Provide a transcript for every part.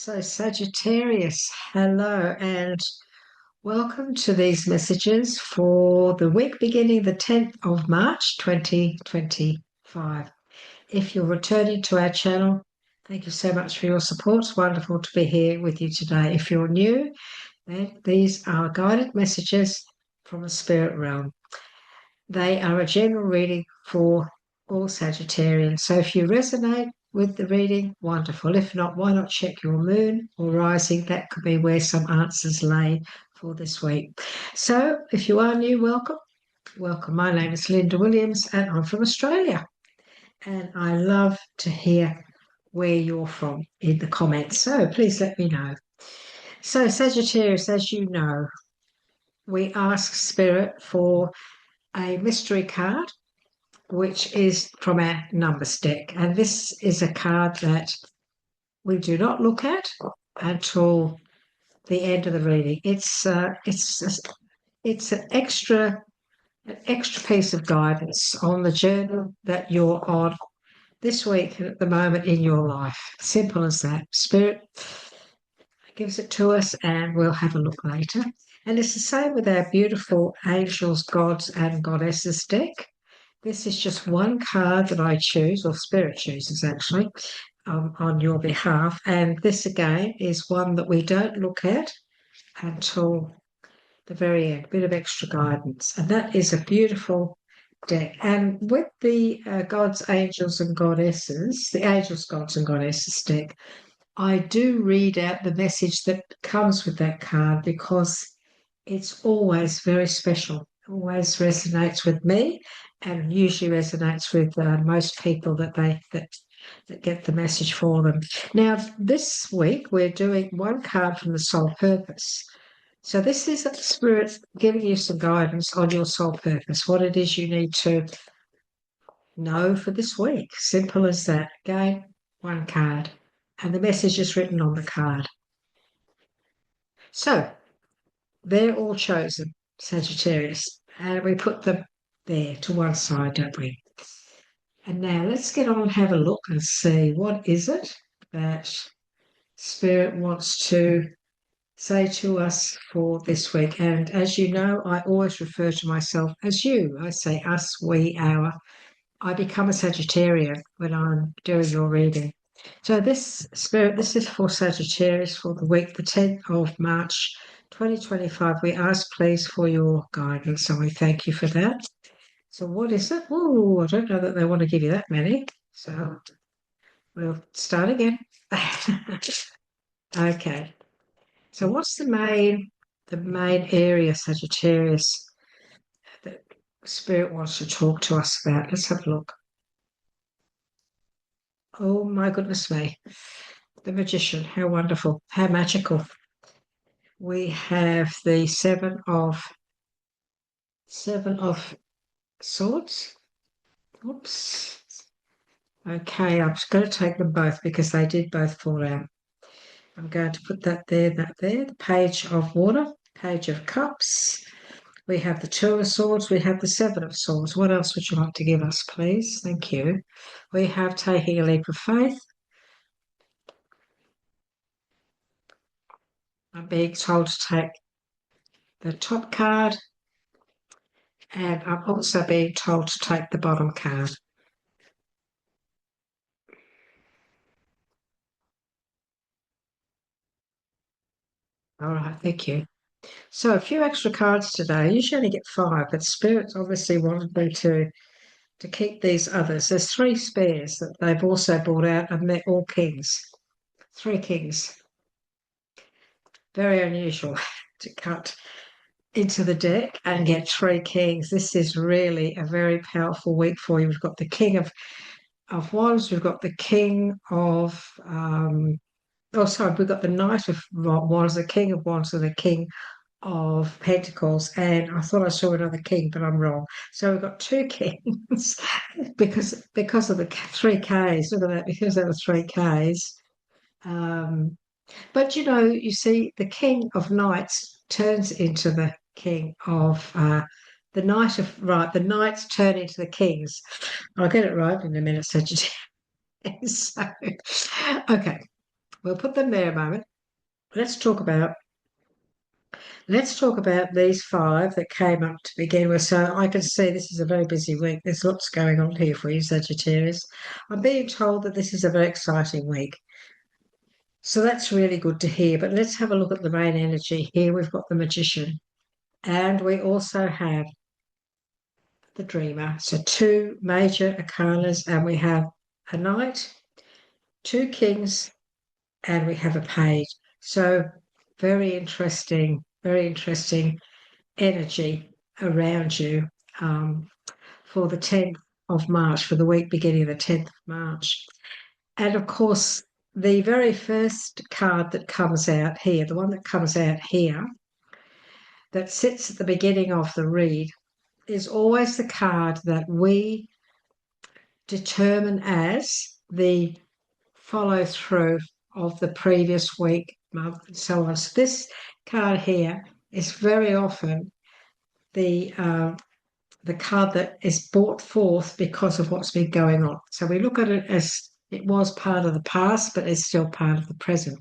So, Sagittarius, hello, and welcome to these messages for the week beginning the 10th of March 2025. If you're returning to our channel, thank you so much for your support. It's wonderful to be here with you today. If you're new, then these are guided messages from the spirit realm. They are a general reading for all Sagittarians. So if you resonate with the reading, wonderful. If not, why not check your moon or rising? That could be where some answers lay for this week. So if you are new, welcome. Welcome. My name is Linda Williams and I'm from Australia. And I love to hear where you're from in the comments. So please let me know. So Sagittarius, as you know, we ask Spirit for a mystery card, which is from our numbers deck. And this is a card that we do not look at until the end of the reading. It's an extra piece of guidance on the journey that you're on this week and at the moment in your life. Simple as that. Spirit gives it to us and we'll have a look later. And it's the same with our beautiful angels, gods and goddesses deck. This is just one card that I choose, or Spirit chooses actually, on your behalf. And this again is one that we don't look at until the very end, a bit of extra guidance. And that is a beautiful deck. And with the gods, angels and goddesses, the angels, gods and goddesses deck, I do read out the message that comes with that card because it's always very special, always resonates with me and usually resonates with most people that get the message for them. Now, this week we're doing one card from the soul purpose. So this is Spirit giving you some guidance on your soul purpose, what it is you need to know for this week. Simple as that. Again, one card. And the message is written on the card. So they're all chosen, Sagittarius, and we put them there to one side, don't we? And now let's get on and have a look and see what is it that Spirit wants to say to us for this week. And as you know, I always refer to myself as you. I say us, we, our. I become a Sagittarian when I'm doing your reading. So this Spirit, this is for Sagittarius for the week, the 10th of March, 2025. We ask, please, for your guidance, and we thank you for that. So what is it? Oh, I don't know that they want to give you that many. So we'll start again. Okay. So what's the main area, Sagittarius, that Spirit wants to talk to us about? Let's have a look. Oh my goodness me. The Magician, how wonderful, how magical. We have the seven of swords. Oops. Okay, I'm just going to take them both because they did both fall out. I'm going to put that there, the page of water, page of cups. We have the two of swords. We have the seven of swords. What else would you like to give us, please? Thank you. We have taking a leap of faith. I'm being told to take the top card. And I'm also being told to take the bottom card. All right, thank you. So a few extra cards today. I usually only get 5, but Spirit's obviously wanted me to keep these others. There's 3 spares that they've also brought out, and they're all kings. 3 kings. Very unusual to cut into the deck and get 3 kings. This is really a very powerful week for you. We've got the King of Wands. We've got the King of we've got the Knight of Wands, the King of Wands, and the King of Pentacles. And I thought I saw another king, but I'm wrong. So we've got 2 kings because of the 3 Ks. Look at that, because there were 3 Ks. But you see, the King of Knights turns into the King of the Knights turn into the Kings. I'll get it right in a minute, Sagittarius. So, okay. We'll put them there a moment. Let's talk about these five that came up to begin with. So I can see this is a very busy week. There's lots going on here for you, Sagittarius. I'm being told that this is a very exciting week. So that's really good to hear. But let's have a look at the main energy here. We've got the Magician, and we also have the Dreamer. So two major arcanas, and we have a Knight, two Kings, and we have a Page. So very interesting energy around you for the 10th of March, for the week beginning the 10th of March. And of course, the very first card that comes out here, the one that comes out here, that sits at the beginning of the read, is always the card that we determine as the follow through of the previous week, month, and so on. So this card here is very often the card that is brought forth because of what's been going on. So we look at it as it was part of the past, but it's still part of the present.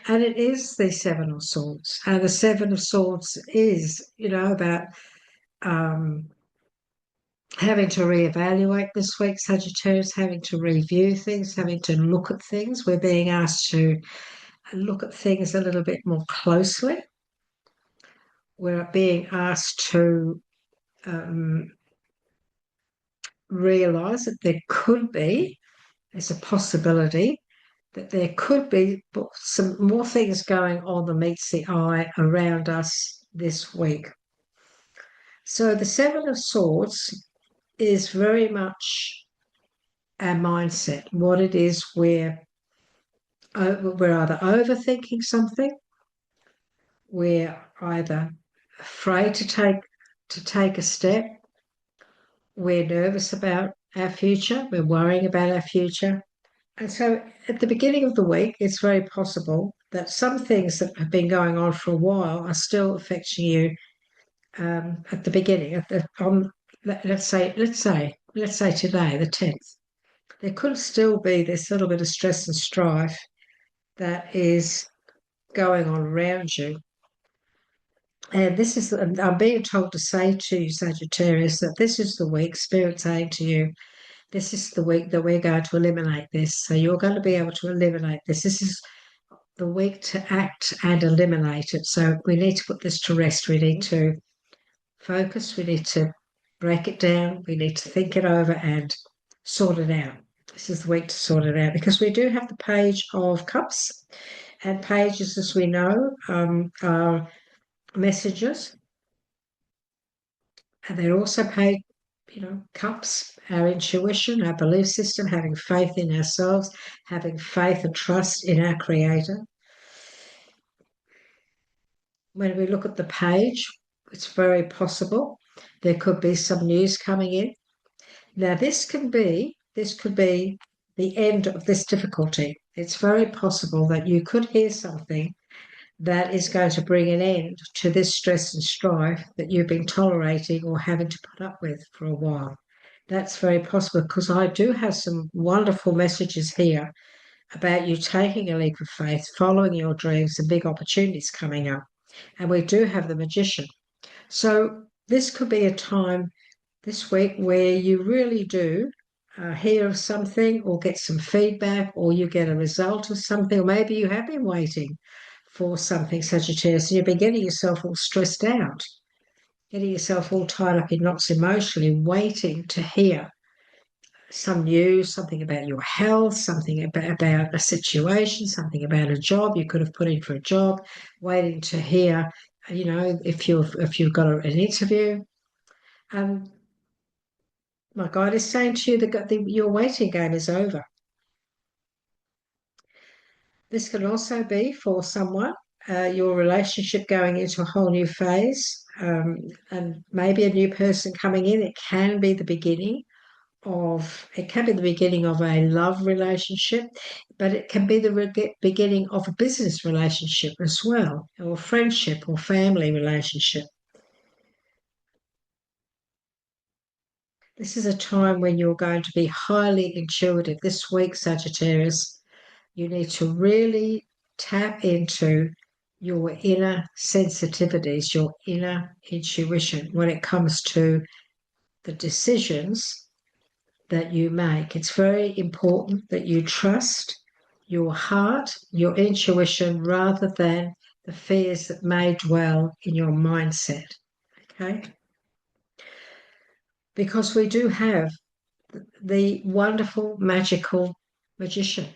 And it is the Seven of Swords. And the Seven of Swords is, about having to reevaluate this week, Sagittarius, having to review things, having to look at things. We're being asked to look at things a little bit more closely. We're being asked to realise that there's a possibility that there could be some more things going on than meets the eye around us this week. So the Seven of Swords is very much our mindset, what it is we're either overthinking something, we're either afraid to take a step, we're nervous about our future, we're worrying about our future. And so at the beginning of the week, it's very possible that some things that have been going on for a while are still affecting you at the beginning. Let's say today, the 10th. There could still be this little bit of stress and strife that is going on around you. And I'm being told to say to you, Sagittarius, that this is the week, Spirit saying to you, this is the week that we're going to eliminate this. So you're going to be able to eliminate this. This is the week to act and eliminate it. So we need to put this to rest. We need to focus. We need to break it down. We need to think it over and sort it out. This is the week to sort it out, because we do have the Page of Cups, and pages, as we know, are messages, and they're also cups, our intuition, our belief system, having faith in ourselves, having faith and trust in our Creator. When we look at the page, it's very possible there could be some news coming in. Now, this could be the end of this difficulty. It's very possible that you could hear something that is going to bring an end to this stress and strife that you've been tolerating or having to put up with for a while. That's very possible, because I do have some wonderful messages here about you taking a leap of faith, following your dreams, and big opportunities coming up. And we do have the Magician. So this could be a time this week where you really do hear of something or get some feedback, or you get a result of something, or maybe you have been waiting for something, Sagittarius, and you've been getting yourself all stressed out, getting yourself all tied up in knots emotionally, waiting to hear some news, something about your health, something about a situation, something about a job you could have put in for a job, waiting to hear, if you've got an interview. My guide is saying to you that your waiting game is over. This can also be for someone, your relationship going into a whole new phase, and maybe a new person coming in. It can be the beginning of a love relationship, but it can be the beginning of a business relationship as well, or friendship or family relationship. This is a time when you're going to be highly intuitive this week, Sagittarius. You need to really tap into your inner sensitivities, your inner intuition when it comes to the decisions that you make. It's very important that you trust your heart, your intuition, rather than the fears that may dwell in your mindset. Okay? Because we do have the wonderful, magical magician.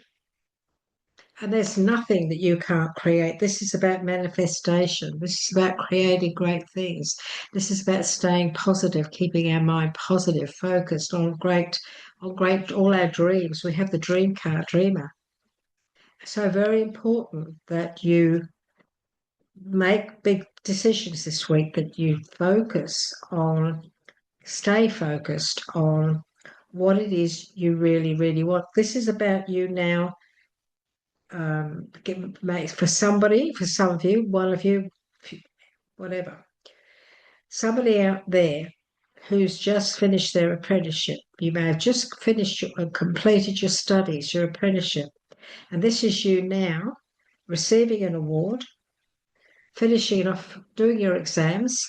And there's nothing that you can't create. This is about manifestation. This is about creating great things. This is about staying positive, keeping our mind positive, focused on all our dreams. We have the dream card, dreamer. So very important that you make big decisions this week, that you stay focused on what it is you really, really want. This is about you now. For somebody, for some of you, one of you, whatever, somebody out there who's just finished their apprenticeship. You may have just finished and completed your studies, your apprenticeship, and this is you now receiving an award, finishing off, doing your exams,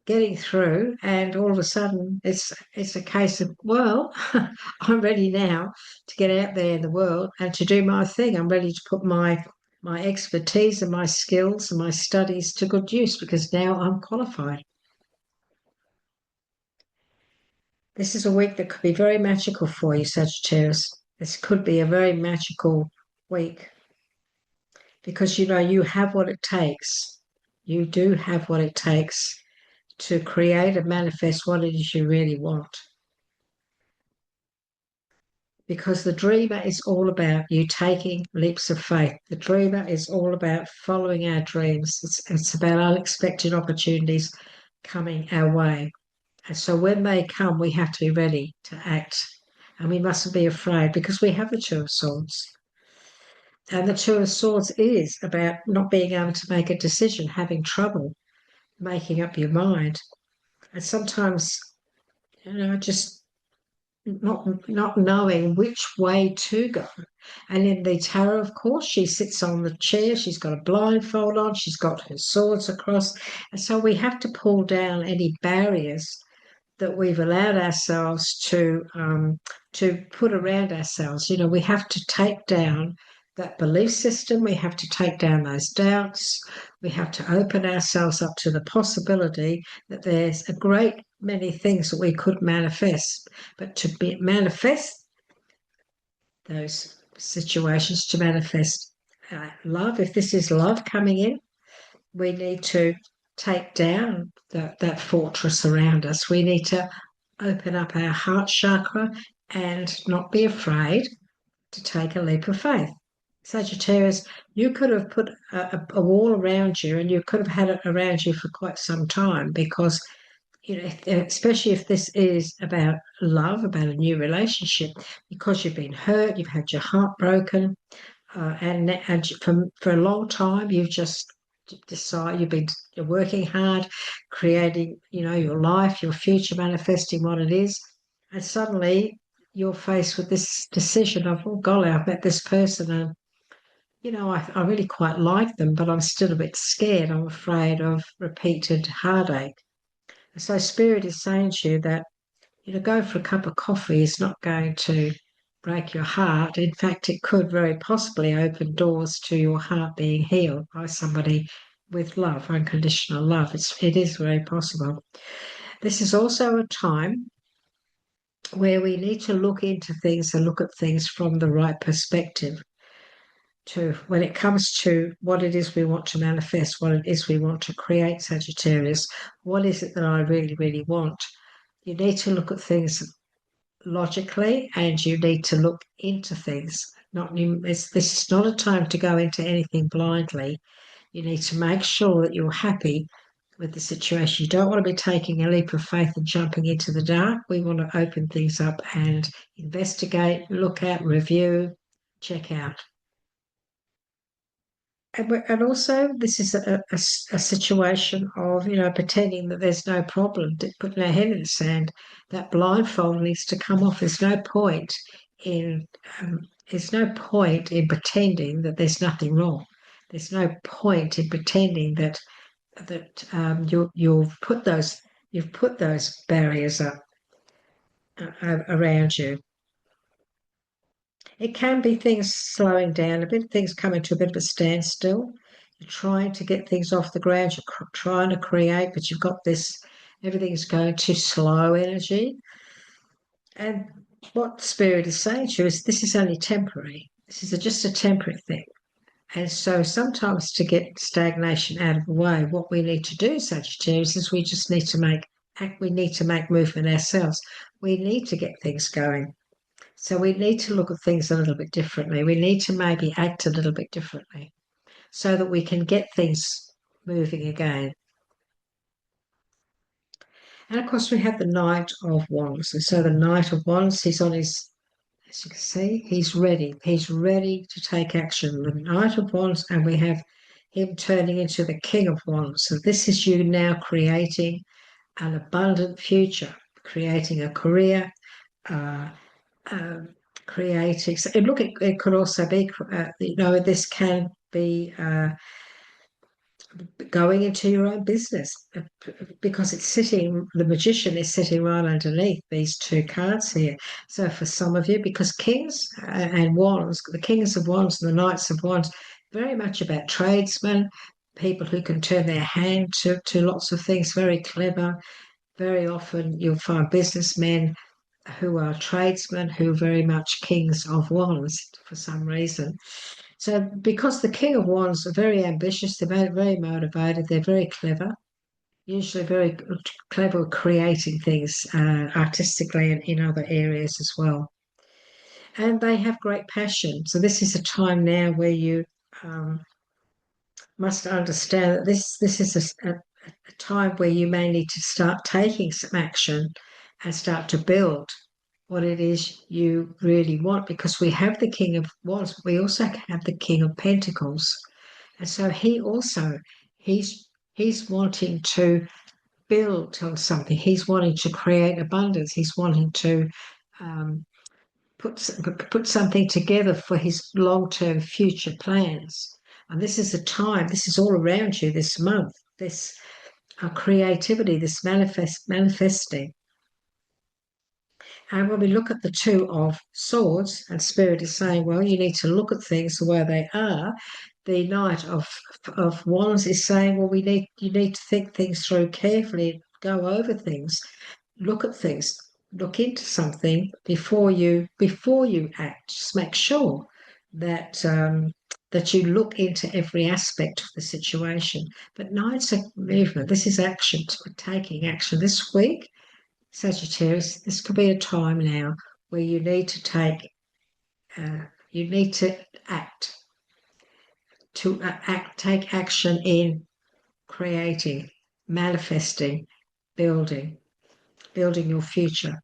getting through, and all of a sudden it's a case of, well, I'm ready now to get out there in the world and to do my thing. I'm ready to put my expertise and my skills and my studies to good use because now I'm qualified. This is a week that could be very magical for you, Sagittarius. This could be a very magical week because you have what it takes. You do have what it takes to create and manifest what it is you really want. Because the dreamer is all about you taking leaps of faith. The dreamer is all about following our dreams. It's about unexpected opportunities coming our way. And so when they come, we have to be ready to act. And we mustn't be afraid because we have the Two of Swords. And the Two of Swords is about not being able to make a decision, having trouble making up your mind. And sometimes, just not knowing which way to go. And in the tarot, of course, she sits on the chair, she's got a blindfold on, she's got her swords across. And so we have to pull down any barriers that we've allowed ourselves to put around ourselves. We have to take down that belief system. We have to take down those doubts. We have to open ourselves up to the possibility that there's a great many things that we could manifest. But to manifest those situations, to manifest love, if this is love coming in, we need to take down that fortress around us. We need to open up our heart chakra and not be afraid to take a leap of faith. Sagittarius, you could have put a wall around you and you could have had it around you for quite some time because, especially if this is about love, about a new relationship, because you've been hurt, you've had your heart broken, and for a long time you've just decided you're working hard, creating, your life, your future, manifesting what it is, and suddenly you're faced with this decision of, oh golly, I've met this person and I really quite like them, but I'm still a bit scared. I'm afraid of repeated heartache. So Spirit is saying to you that, going for a cup of coffee is not going to break your heart. In fact, it could very possibly open doors to your heart being healed by somebody with love, unconditional love. It is very possible. This is also a time where we need to look into things and look at things from the right perspective. When it comes to what it is we want to manifest, what it is we want to create, Sagittarius, what is it that I really, really want? You need to look at things logically and you need to look into things. This is not a time to go into anything blindly. You need to make sure that you're happy with the situation. You don't want to be taking a leap of faith and jumping into the dark. We want to open things up and investigate, look at, review, check out. And also, this is a situation of, pretending that there's no problem, putting our head in the sand. That blindfold needs to come off. There's no point there's no point in pretending that there's nothing wrong. There's no point in pretending that you've put those barriers up around you. It can be things slowing down a bit, things coming to a bit of a standstill. You're trying to get things off the ground, you're trying to create, but you've got this, everything's going too slow energy. And what Spirit is saying to you is this is only temporary. This is just a temporary thing. And so sometimes to get stagnation out of the way, what we need to do, Sagittarius, is we just need to make movement ourselves. We need to get things going. So we need to look at things a little bit differently. We need to maybe act a little bit differently so that we can get things moving again. And of course, we have the Knight of Wands. And so the Knight of Wands, he's on his, as you can see, he's ready. He's ready to take action. The Knight of Wands, and we have him turning into the King of Wands. So this is you now creating an abundant future, creating a career, creating. So look, it could also be, this can be going into your own business because it's sitting. The Magician is sitting right underneath these two cards here. So for some of you, because Kings and Wands, the Kings of Wands and the Knights of Wands, very much about tradesmen, people who can turn their hand to lots of things, very clever. Very often you'll find businessmen who are tradesmen who are very much Kings of Wands for some reason. So because the King of Wands are very ambitious, they're very motivated, they're very clever, usually very clever at creating things artistically and in other areas as well. And they have great passion. So this is a time now where you must understand that this is a time where you may need to start taking some action and start to build what it is you really want, because we have the King of Wands, but we also have the King of Pentacles. And so he's wanting to build on something. He's wanting to create abundance. He's wanting to put something together for his long-term future plans. And this is a time, this is all around you this month, this creativity, this manifesting. And when we look at the Two of Swords, and Spirit is saying, well, you need to look at things the way they are. The Knight of Wands is saying, well, you need to think things through carefully, go over things, look at things, look into something before you act. Just make sure that that you look into every aspect of the situation. But Knights of movement. This is action, taking action this week. Sagittarius, this could be a time now where you need to take take action in creating, manifesting, building your future.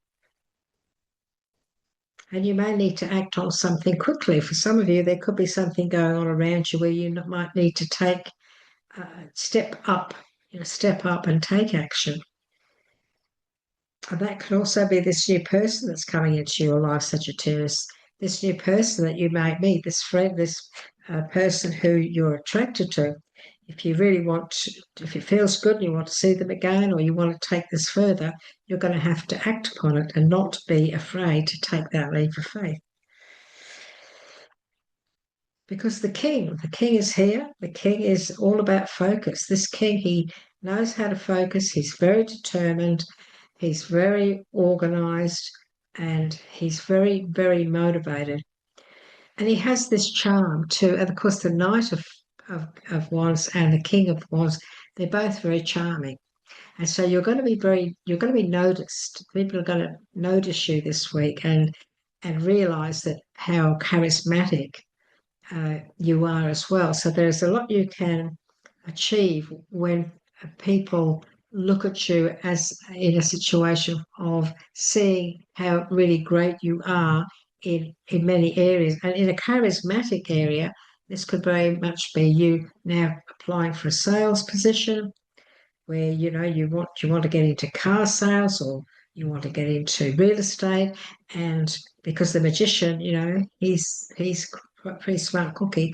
And you may need to act on something quickly. For some of you, there could be something going on around you where you might need to take step up and take action. And that could also be this new person that's coming into your life, Sagittarius. This new person that you might meet, this friend, this person who you're attracted to. If you really want to, if it feels good and you want to see them again, or you want to take this further, you're going to have to act upon it and not be afraid to take that leap of faith. Because the king is here. The king is all about focus. This king, he knows how to focus. He's very determined. He's very organized, and he's very, very motivated. And he has this charm too. And of course, the Knight of Wands and the King of Wands, they're both very charming. And so you're going to be noticed. People are going to notice you this week and realize that how charismatic you are as well. So there's a lot you can achieve when people look at you as in a situation of seeing how really great you are in many areas. And in a charismatic area, this could very much be you now applying for a sales position where you want to get into car sales, or you want to get into real estate, and because the magician, he's a pretty smart cookie.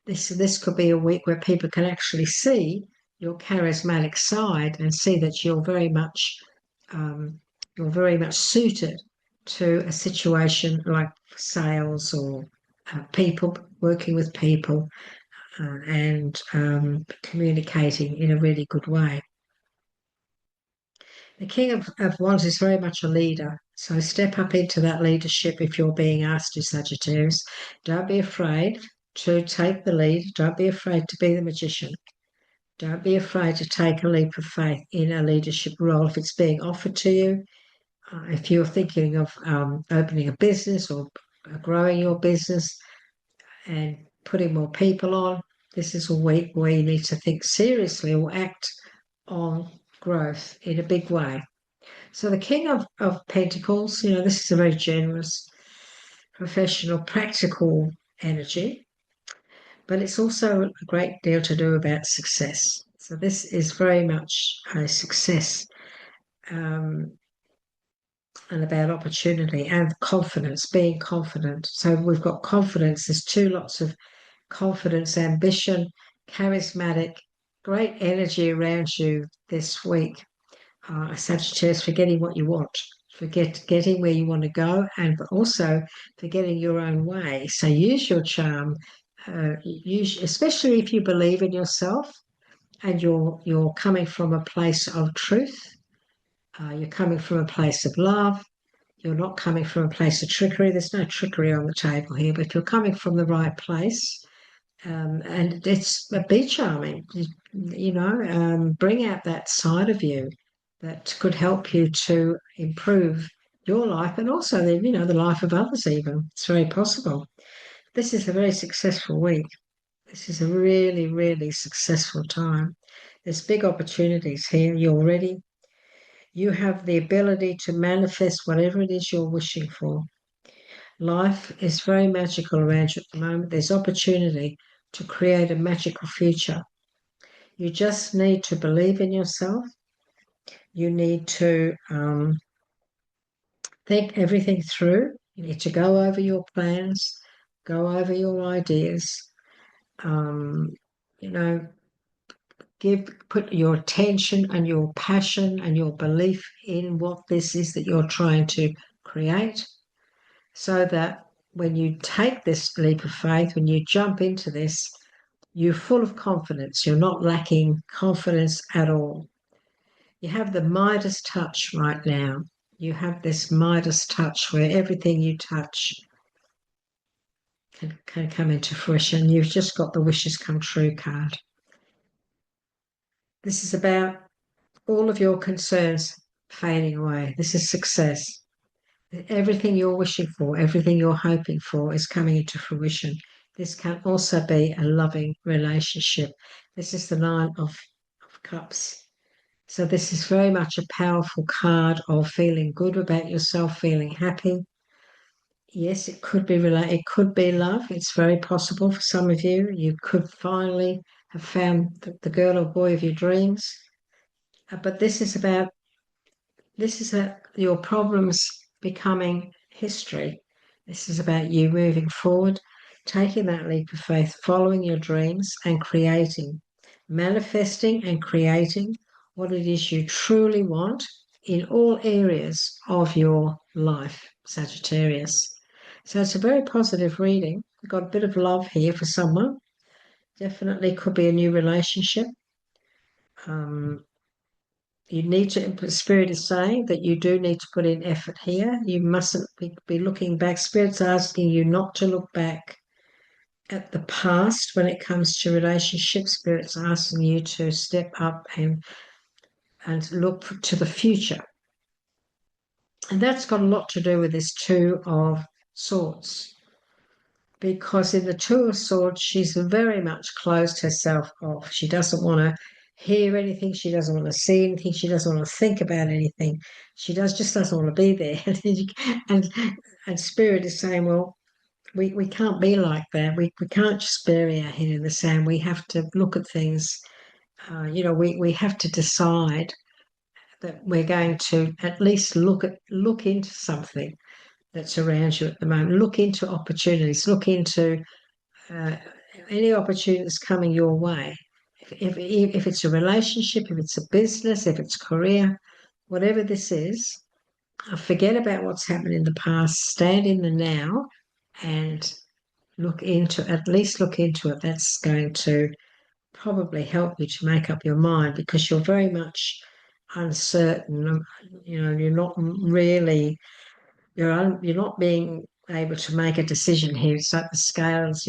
This could be a week where people can actually see your charismatic side and see that um, you're very much suited to a situation like sales or people, working with people, and communicating in a really good way. The King of Wands is very much a leader. So step up into that leadership if you're being asked to, Sagittarius. Don't be afraid to take the lead. Don't be afraid to be the magician. Don't be afraid to take a leap of faith in a leadership role if it's being offered to you. If you're thinking of opening a business or growing your business and putting more people on, this is a week where you need to think seriously or act on growth in a big way. So the King of Pentacles, this is a very generous, professional, practical energy, but it's also a great deal to do about success. So this is very much a success and about opportunity and confidence, being confident. So we've got confidence. There's two lots of confidence, ambition, charismatic, great energy around you this week. Sagittarius, for getting what you want, for getting where you want to go, and also for getting your own way. So use your charm, especially if you believe in yourself and you're coming from a place of truth. You're coming from a place of love. You're not coming from a place of trickery. There's no trickery on the table here, but you're coming from the right place. And it's be charming, bring out that side of you that could help you to improve your life and also the life of others even. It's very possible. This is a very successful week. This is a really, really successful time. There's big opportunities here. You're ready. You have the ability to manifest whatever it is you're wishing for. Life is very magical around you at the moment. There's opportunity to create a magical future. You just need to believe in yourself. You need to think everything through. You need to go over your plans, go over your ideas. You know, put your attention and your passion and your belief in what this is that you're trying to create, so that when you take this leap of faith, when you jump into this, you're full of confidence. You're not lacking confidence at all. You have the Midas touch right now. You have this Midas touch where everything you touch can come into fruition. You've just got the wishes come true card. This is about all of your concerns fading away. This is success. Everything you're wishing for, everything you're hoping for is coming into fruition. This can also be a loving relationship. This is the Nine of Cups. So this is very much a powerful card of feeling good about yourself, feeling happy. Yes, it could be it could be love. It's very possible for some of you. You could finally have found the girl or boy of your dreams. But this is your problems becoming history. This is about you moving forward, taking that leap of faith, following your dreams and creating, manifesting and creating what it is you truly want in all areas of your life, Sagittarius. So it's a very positive reading. We've got a bit of love here for someone. Definitely could be a new relationship. You need to, Spirit is saying that you do need to put in effort here. You mustn't be looking back. Spirit's asking you not to look back at the past when it comes to relationships. Spirit's asking you to step up and look to the future. And that's got a lot to do with this Two of Swords. Because in the Two of Swords, she's very much closed herself off. She doesn't want to hear anything. She doesn't want to see anything. She doesn't want to think about anything. She just doesn't want to be there. and Spirit is saying, well, we can't be like that. We can't just bury our head in the sand. We have to look at things. We have to decide that we're going to at least look into something. that's around you at the moment. Look into opportunities. Look into any opportunity that's coming your way. If it's a relationship, if it's a business, if it's career, whatever this is, forget about what's happened in the past. Stand in the now and at least look into it. That's going to probably help you to make up your mind, because you're very much uncertain. You're not really, you're not being able to make a decision here. It's like the scales,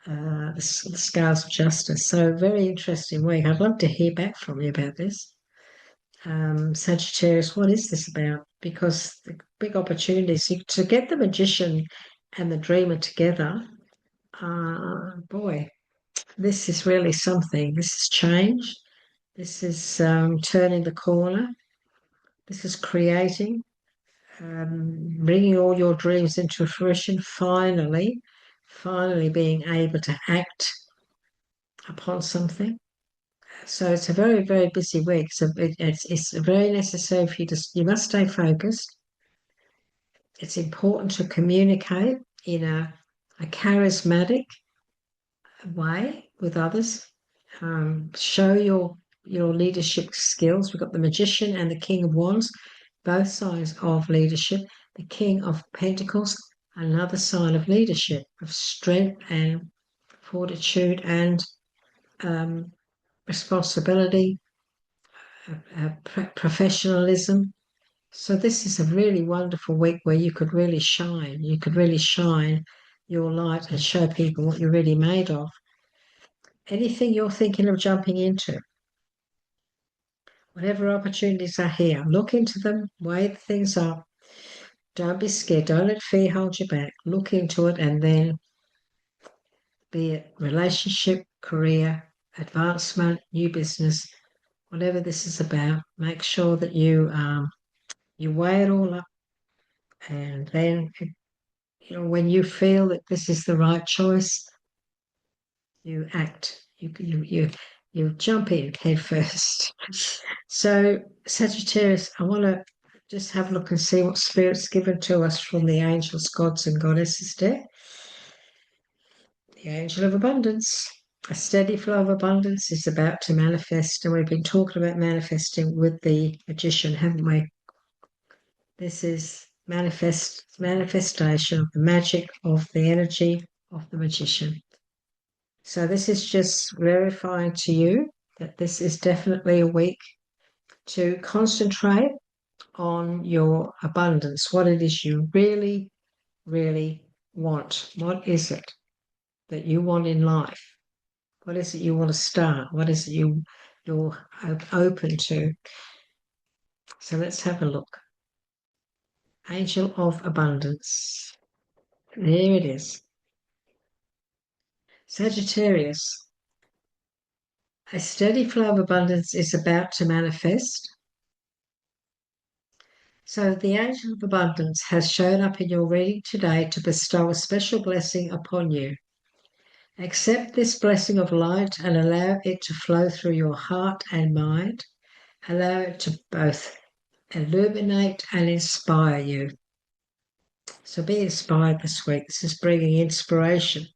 the scales of justice. So very interesting week. I'd love to hear back from you about this. Sagittarius, what is this about? Because the big opportunities to get the magician and the dreamer together. Boy, this is really something. This is change. This is turning the corner. This is creating, bringing all your dreams into fruition. Finally being able to act upon something. So it's a very, very busy week. So it's very necessary for you must stay focused. It's important to communicate in a charismatic way with others. Show your leadership skills. We've got the Magician and the King of Wands, both signs of leadership. The King of Pentacles, another sign of leadership, of strength and fortitude and responsibility, professionalism. So this is a really wonderful week where you could really shine. You could really shine your light and show people what you're really made of. Anything you're thinking of jumping into, whatever opportunities are here, look into them, weigh things up. Don't be scared. Don't let fear hold you back. Look into it, and then, be it relationship, career, advancement, new business, whatever this is about, make sure that you weigh it all up, and then when you feel that this is the right choice, you act. You jump in head first. So Sagittarius, I want to just have a look and see what Spirit's given to us from the angels, gods and goddesses there. The angel of abundance. A steady flow of abundance is about to manifest, and we've been talking about manifesting with the magician, haven't we? This is manifestation of the magic of the energy of the magician. So this is just verifying to you that this is definitely a week to concentrate on your abundance, what it is you really, really want. What is it that you want in life? What is it you want to start? What is it you're open to? So let's have a look. Angel of Abundance. There it is. Sagittarius. A steady flow of abundance is about to manifest. So the angel of abundance has shown up in your reading today to bestow a special blessing upon you. Accept this blessing of light and allow it to flow through your heart and mind. Allow it to both illuminate and inspire you. So be inspired this week. This is bringing inspiration,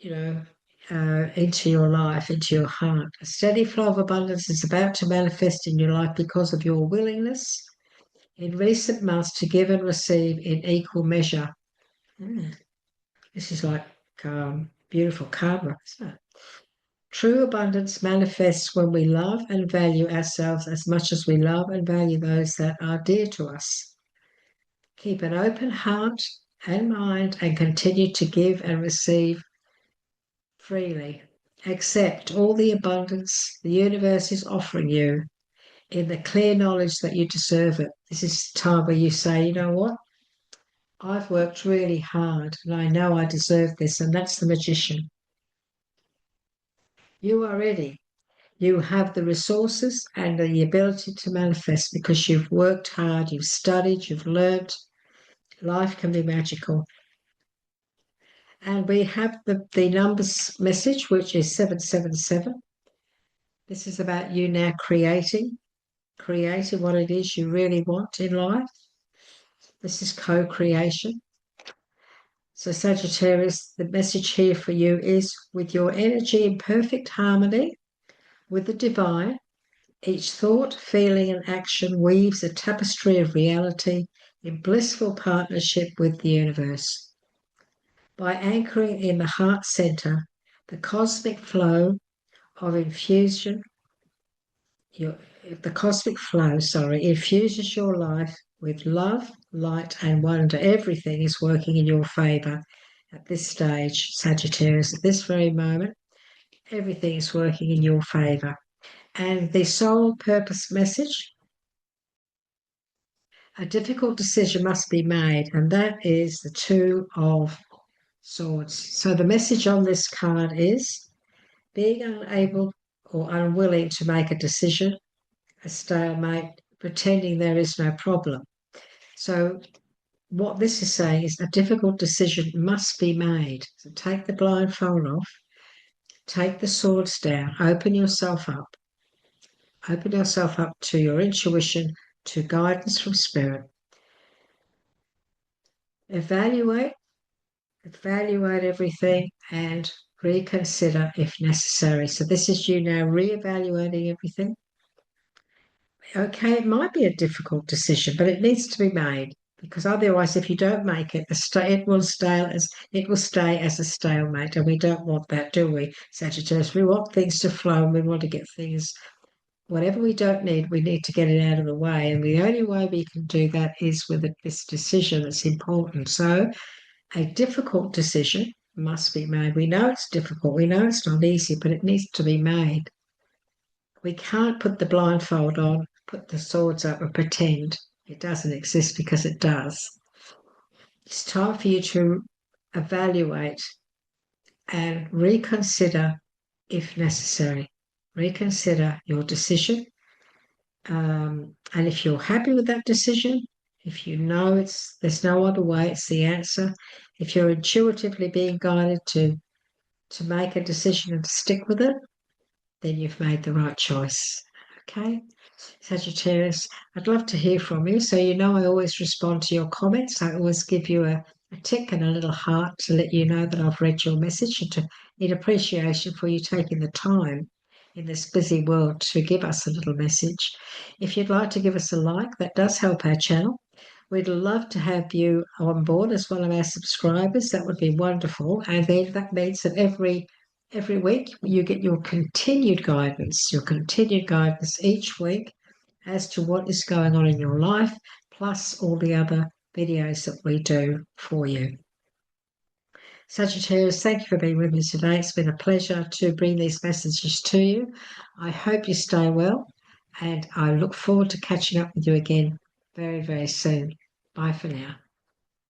into your life, into your heart. A steady flow of abundance is about to manifest in your life because of your willingness in recent months to give and receive in equal measure. This is like beautiful karma, isn't it? True abundance manifests when we love and value ourselves as much as we love and value those that are dear to us. Keep an open heart and mind and continue to give and receive freely. Accept all the abundance the universe is offering you in the clear knowledge that you deserve it. This is time where you say, you know what? I've worked really hard and I know I deserve this, and that's the magician. You are ready. You have the resources and the ability to manifest because you've worked hard, you've studied, you've learned. Life can be magical. And we have the numbers message, which is 777. This is about you now creating what it is you really want in life. This is co-creation. So Sagittarius, the message here for you is, with your energy in perfect harmony with the divine, each thought, feeling, and action weaves a tapestry of reality in blissful partnership with the universe. By anchoring in the heart center, the cosmic flow of infusion, infuses your life with love, light, and wonder. Everything is working in your favor at this stage, Sagittarius. At this very moment, everything is working in your favor. And the soul purpose message: a difficult decision must be made, and that is the Two of Swords. So the message on this card is being unable or unwilling to make a decision, a stalemate, pretending there is no problem. So what this is saying is a difficult decision must be made. So take the blindfold off, take the swords down, open yourself up to your intuition, to guidance from spirit. Evaluate everything and reconsider if necessary. So this is you now re-evaluating everything. Okay, it might be a difficult decision, but it needs to be made, because otherwise, if you don't make it, it will stay as a stalemate, and we don't want that, do we, Sagittarius? We want things to flow, and we want to get things. Whatever we don't need, we need to get it out of the way, and the only way we can do that is with this decision that's important. So, a difficult decision must be made. We know it's difficult. We know it's not easy, but it needs to be made. We can't put the blindfold on, put the swords up, and pretend it doesn't exist, because it does. It's time for you to evaluate and reconsider if necessary. Reconsider your decision. And if you're happy with that decision, if you know there's no other way, it's the answer. If you're intuitively being guided to make a decision and to stick with it, then you've made the right choice. Okay, Sagittarius, I'd love to hear from you. So you know I always respond to your comments. I always give you a tick and a little heart to let you know that I've read your message, and to in appreciation for you taking the time in this busy world to give us a little message. If you'd like to give us a like, that does help our channel. We'd love to have you on board as one of our subscribers. That would be wonderful. And then that means that every week you get your continued guidance each week as to what is going on in your life, plus all the other videos that we do for you. Sagittarius, thank you for being with me today. It's been a pleasure to bring these messages to you. I hope you stay well, and I look forward to catching up with you again very, very soon. Bye for now.